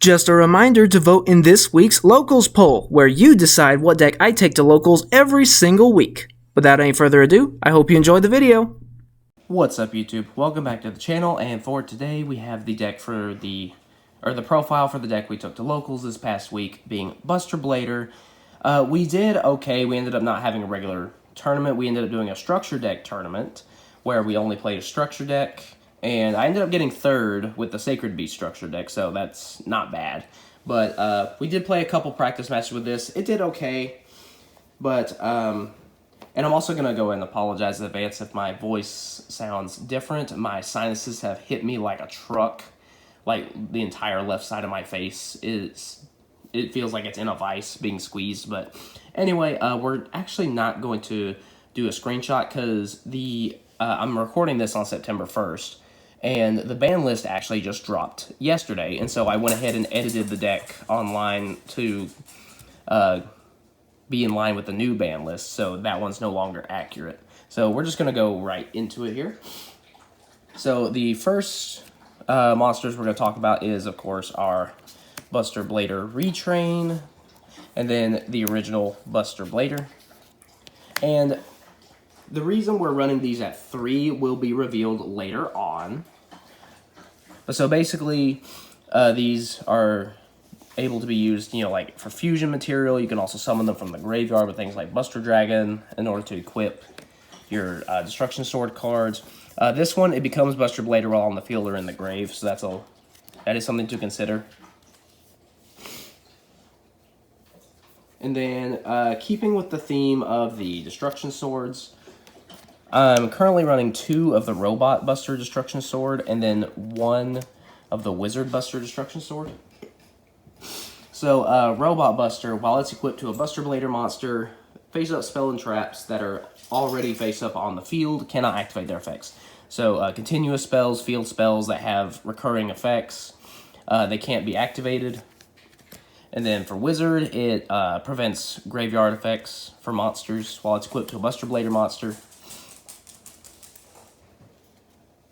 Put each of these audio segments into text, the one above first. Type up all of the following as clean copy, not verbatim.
Just a reminder to vote in this week's Locals poll, where you decide what deck I take to Locals every single week. Without any further ado, I hope you enjoyed the video. What's up, YouTube? Welcome back to the channel, and for today we have the deck for the profile for the deck we took to Locals this past week, being Buster Blader. We did okay. We ended up not having a regular tournament. We ended up doing a structure deck tournament where we only played a structure deck, and I ended up getting third with the Sacred Beast structure deck, so that's not bad. But we did play a couple practice matches with this. It did okay, but and I'm also going to go and apologize in advance if my voice sounds different. My sinuses have hit me like a truck. Like, the entire left side of my face it feels like it's in a vice being squeezed. But anyway, we're actually not going to do a screenshot because I'm recording this on September 1st. And the ban list actually just dropped yesterday. And so I went ahead and edited the deck online to be in line with the new ban list, so that one's no longer accurate. So we're just going to go right into it here. So the first monsters we're going to talk about is, of course, our Buster Blader Retrain, and then the original Buster Blader. And the reason we're running these at 3 will be revealed later on. So basically, these are able to be used, like for fusion material. You can also summon them from the graveyard with things like Buster Dragon in order to equip your Destruction Sword cards. This one, it becomes Buster Blader while on the field or in the grave, so that is something to consider. And then, keeping with the theme of the Destruction Swords, I'm currently running 2 of the Robot Buster Destruction Sword, and then 1 of the Wizard Buster Destruction Sword. So, Robot Buster, while it's equipped to a Buster Blader monster, face-up spell and traps that are already face-up on the field cannot activate their effects. So, continuous spells, field spells that have recurring effects, they can't be activated. And then for Wizard, it prevents graveyard effects for monsters while it's equipped to a Buster Blader monster.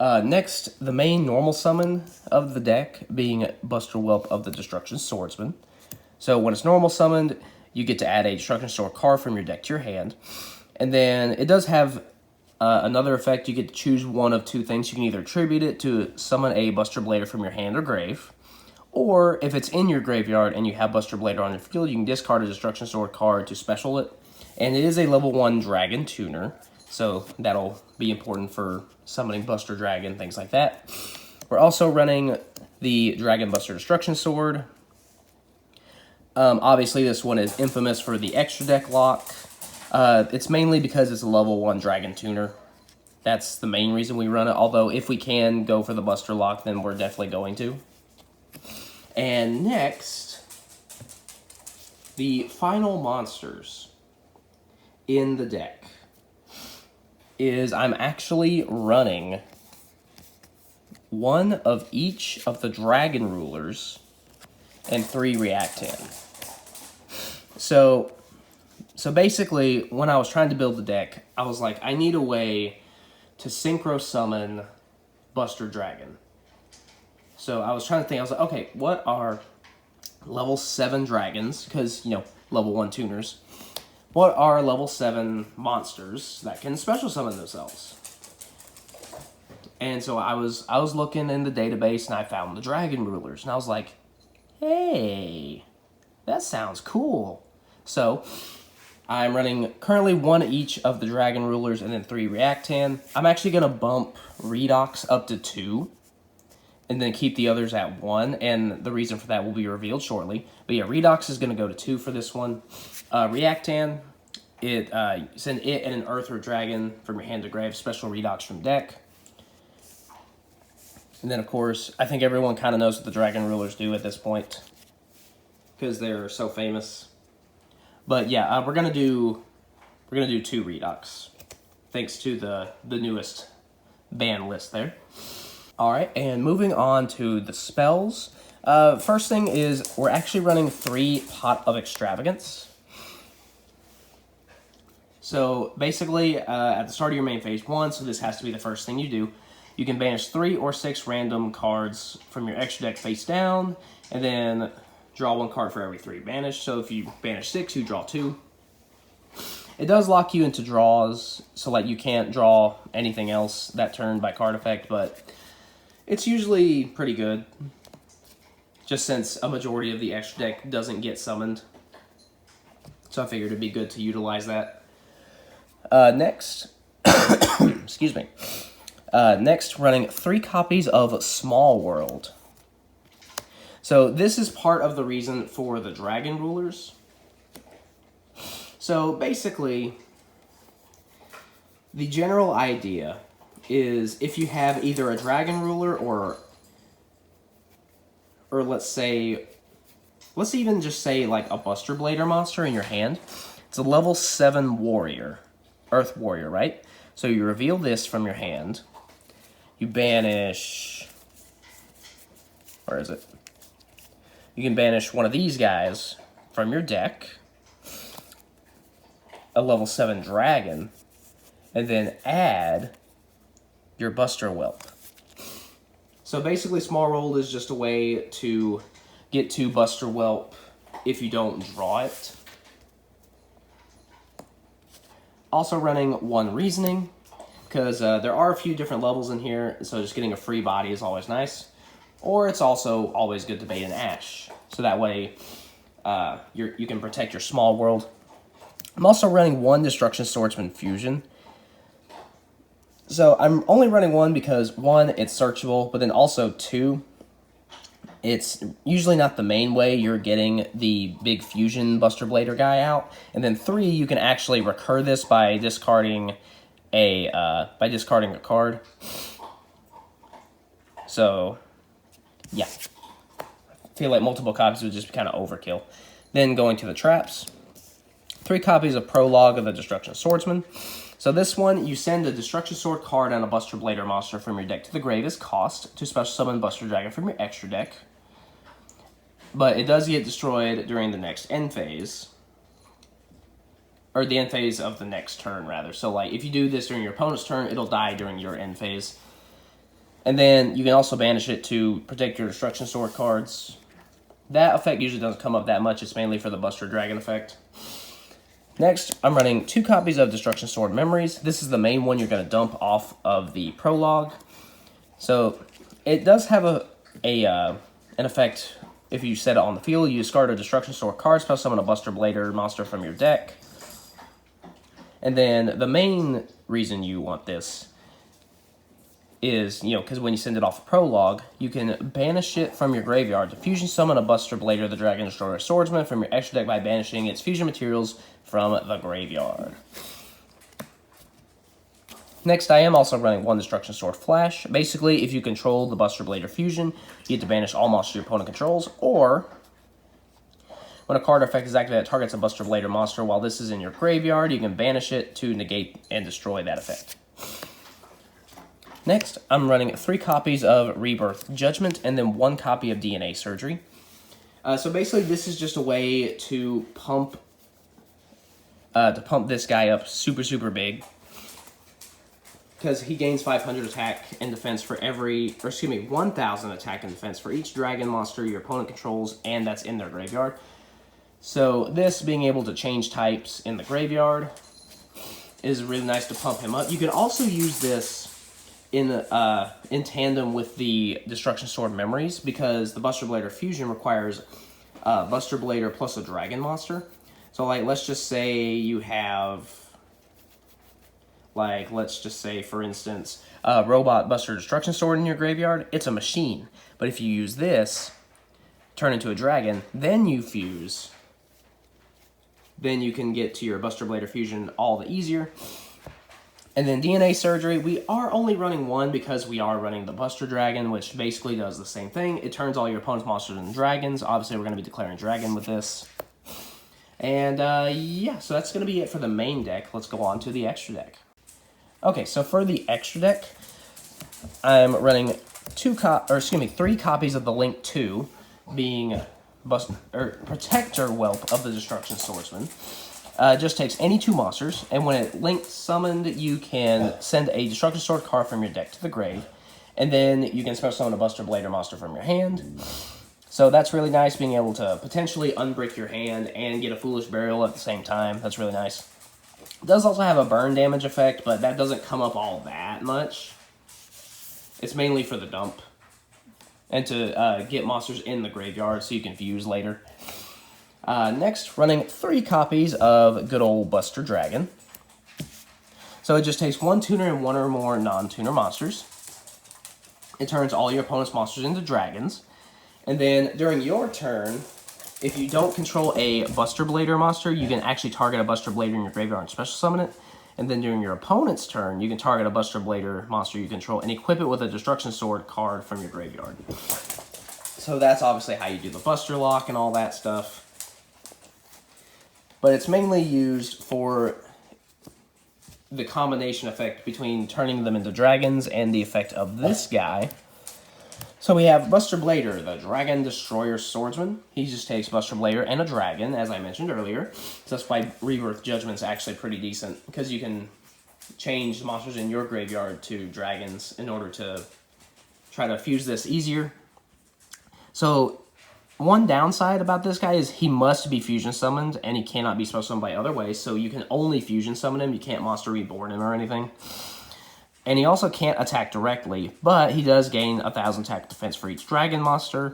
Next, the main normal summon of the deck being Buster Whelp of the Destruction Swordsman. So when it's normal summoned, you get to add a Destruction Sword card from your deck to your hand. And then it does have another effect. You get to choose one of 2 things. You can either attribute it to summon a Buster Blader from your hand or grave, or if it's in your graveyard and you have Buster Blader on your field, you can discard a Destruction Sword card to special it. And it is a level 1 Dragon Tuner, so that'll be important for summoning Buster Dragon, things like that. We're also running the Dragon Buster Destruction Sword. Obviously, this one is infamous for the extra deck lock. It's mainly because it's a level 1 Dragon Tuner. That's the main reason we run it, although if we can go for the Buster lock, then we're definitely going to. And next, the final monsters in the deck is I'm actually running 1 of each of the Dragon Rulers and 3 Reactan. So basically, when I was trying to build the deck, I was like, I need a way to synchro summon Buster Dragon. So I was trying to think, I was like, okay, what are level 7 dragons? Because, level 1 tuners. What are level 7 monsters that can special summon themselves? And so I was looking in the database, and I found the Dragon Rulers. And I was like, hey, that sounds cool. So I'm running currently 1 each of the Dragon Rulers and then 3 Reactan. I'm actually going to bump Redox up to 2 and then keep the others at 1. And the reason for that will be revealed shortly. But yeah, Redox is going to go to 2 for this one. Reactan, send it and an Earth or Dragon from your hand to grave. Special Redox from deck. And then, of course, I think everyone kind of knows what the Dragon Rulers do at this point, because they're so famous. But yeah, we're gonna do 2 Redox, thanks to the newest ban list there. All right, and moving on to the spells. First thing is we're actually running 3 Pot of Extravagance. So basically, at the start of your main phase 1, so this has to be the first thing you do, you can banish 3 or 6 random cards from your extra deck face down, And then draw 1 card for every 3 banished. So if you banish 6, you draw 2. It does lock you into draws, so like you can't draw anything else that turn by card effect, but it's usually pretty good. Just since a majority of the extra deck doesn't get summoned. So I figured it'd be good to utilize that. Next, excuse me. Next, running 3 copies of Small World. So this is part of the reason for the Dragon Rulers. So basically, the general idea is if you have either a Dragon Ruler or let's even just say like a Buster Blader monster in your hand. It's a level 7 warrior, Earth Warrior, right? So you reveal this from your hand. You banish, where is it? You can banish one of these guys from your deck, a level 7 dragon, and then add your Buster Whelp. So basically, Small World is just a way to get to Buster Whelp if you don't draw it. Also running 1 Reasoning, because there are a few different levels in here, so just getting a free body is always nice. Or it's also always good to bait an Ash, so that way you can protect your Small World. I'm also running 1 Destruction Swordsman Fusion. So I'm only running 1 because 1, it's searchable, but then also 2, it's usually not the main way you're getting the big fusion Buster Blader guy out. And then 3, you can actually recur this by discarding a card. So yeah, I feel like multiple copies would just be kind of overkill. Then going to the traps, 3 copies of Prologue of the Destruction Swordsman. So this one, you send a Destruction Sword card and a Buster Blader monster from your deck to the grave as cost to special summon Buster Dragon from your extra deck. But it does get destroyed during the next end phase. Or the end phase of the next turn, rather. So like, if you do this during your opponent's turn, it'll die during your end phase. And then you can also banish it to protect your Destruction Sword cards. That effect usually doesn't come up that much. It's mainly for the Buster Dragon effect. Next, I'm running 2 copies of Destruction Sword Memories. This is the main one you're going to dump off of the Prologue. So, it does have an effect if you set it on the field. You discard a Destruction Sword card, spell summon a Buster Blader monster from your deck. And then the main reason you want this is, because when you send it off a Prologue, you can banish it from your graveyard to fusion summon a Buster Blader, the Dragon Destroyer Swordsman, from your extra deck by banishing its fusion materials from the graveyard. Next, I am also running 1 Destruction Sword Flash. Basically, if you control the Buster Blader fusion, you get to banish all monsters your opponent controls, or when a card effect is activated that targets a Buster Blader monster while this is in your graveyard, you can banish it to negate and destroy that effect. Next, I'm running 3 copies of Rebirth Judgment and then 1 copy of DNA Surgery. So basically, this is just a way to pump this guy up super big, because he gains 500 attack and defense for 1,000 attack and defense for each dragon monster your opponent controls and that's in their graveyard. So this being able to change types in the graveyard is really nice to pump him up. You can also use this in tandem with the Destruction Sword Memories, because the Buster Blader fusion requires Buster Blader plus a dragon monster. So like, let's just say you have, like, let's just say for instance, Robot Buster Destruction Sword in your graveyard. It's a machine, but if you use this, turn into a dragon, then you fuse, then you can get to your Buster Blader fusion all the easier. And then DNA Surgery, we are only running 1 because we are running the Buster Dragon, which basically does the same thing. It turns all your opponent's monsters into dragons. Obviously, we're going to be declaring dragon with this. And yeah, so that's going to be it for the main deck. Let's go on to the extra deck. Okay, so for the extra deck, I'm running 3 copies of the Link 2, being Protector Whelp of the Destruction Swordsman. Just takes any 2 monsters, and when it linked summoned, you can send a Destruction Sword card from your deck to the grave, and then you can special summon a Buster Blader monster from your hand. So that's really nice, being able to potentially unbrick your hand and get a Foolish Burial at the same time. That's really nice. It does also have a burn damage effect, but that doesn't come up all that much. It's mainly for the dump and to get monsters in the graveyard so you can fuse later. Next, running 3 copies of good old Buster Dragon. So it just takes 1 tuner and 1 or more non-tuner monsters. It turns all your opponent's monsters into dragons. And then during your turn, if you don't control a Buster Blader monster, you can actually target a Buster Blader in your graveyard and special summon it. And then during your opponent's turn, you can target a Buster Blader monster you control and equip it with a Destruction Sword card from your graveyard. So that's obviously how you do the Buster Lock and all that stuff. But it's mainly used for the combination effect between turning them into dragons and the effect of this guy. So we have Buster Blader, the Dragon Destroyer Swordsman. He just takes Buster Blader and a dragon, as I mentioned earlier. So that's why Rebirth Judgment's actually pretty decent, because you can change the monsters in your graveyard to dragons in order to try to fuse this easier. So one downside about this guy is he must be fusion summoned, and he cannot be special summoned by other ways, so you can only fusion summon him. You can't Monster Reborn him or anything. And he also can't attack directly, but he does gain 1,000 attack defense for each dragon monster.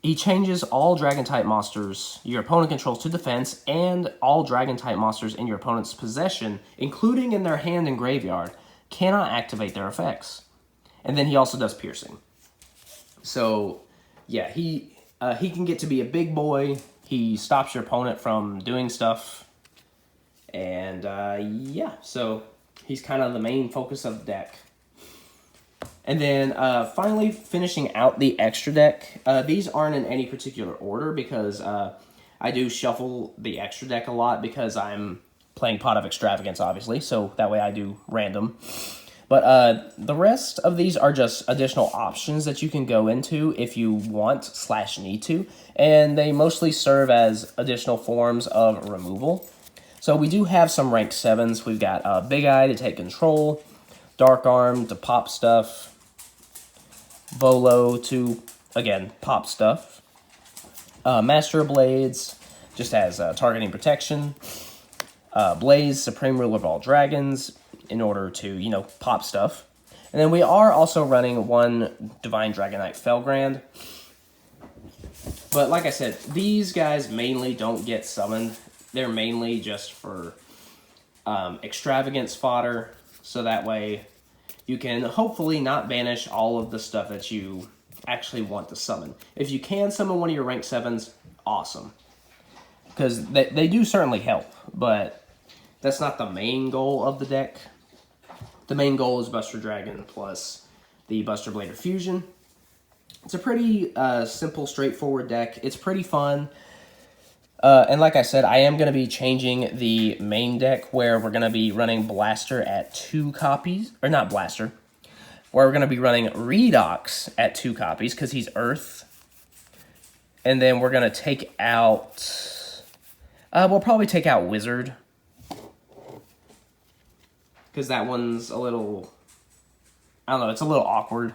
He changes all dragon-type monsters your opponent controls to defense, and all dragon-type monsters in your opponent's possession, including in their hand and graveyard, cannot activate their effects. And then he also does piercing. So, yeah, he can get to be a big boy. He stops your opponent from doing stuff. And, yeah, so he's kind of the main focus of the deck. And then finally finishing out the extra deck. These aren't in any particular order because I do shuffle the extra deck a lot because I'm playing Pot of Extravagance, obviously. So that way I do random. But the rest of these are just additional options that you can go into if you want/need to. And they mostly serve as additional forms of removal. So we do have some rank 7s. We've got Big Eye to take control, Dark Arm to pop stuff, Volo to, again, pop stuff, Master of Blades just has targeting protection, Blaze, Supreme Ruler of all dragons, in order to, pop stuff. And then we are also running 1 Divine Dragonite Felgrand. But like I said, these guys mainly don't get summoned. They're mainly just for extravagance fodder, so that way you can hopefully not banish all of the stuff that you actually want to summon. If you can summon one of your rank 7s, awesome. Because they do certainly help, but that's not the main goal of the deck. The main goal is Buster Dragon plus the Buster Blader Fusion. It's a pretty simple, straightforward deck. It's pretty fun. And like I said, I am going to be changing the main deck where we're going to be running Blaster at 2 copies. Or not Blaster. Where we're going to be running Redox at 2 copies because he's Earth. And then we're going to take out... we'll probably take out Wizard. Because that one's a little... I don't know, it's a little awkward.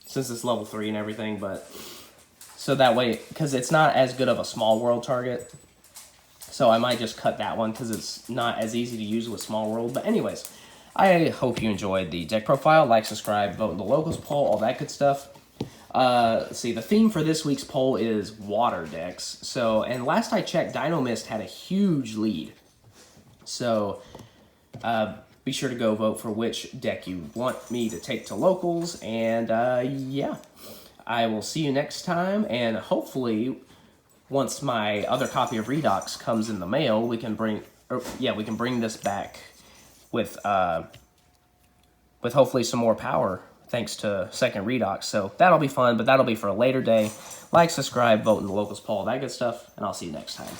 Since it's level 3 and everything, but... So that way, because it's not as good of a small world target. So I might just cut that one because it's not as easy to use with small world. But anyways, I hope you enjoyed the deck profile. Like, subscribe, vote in the locals poll, all that good stuff. Let's see, the theme for this week's poll is water decks. So, and last I checked, Dino Mist had a huge lead. So, be sure to go vote for which deck you want me to take to locals. And, yeah. I will see you next time, and hopefully, once my other copy of Redox comes in the mail, we can bring this back with hopefully some more power, thanks to second Redox. So that'll be fun, but that'll be for a later day. Like, subscribe, vote in the locals poll, that good stuff, and I'll see you next time.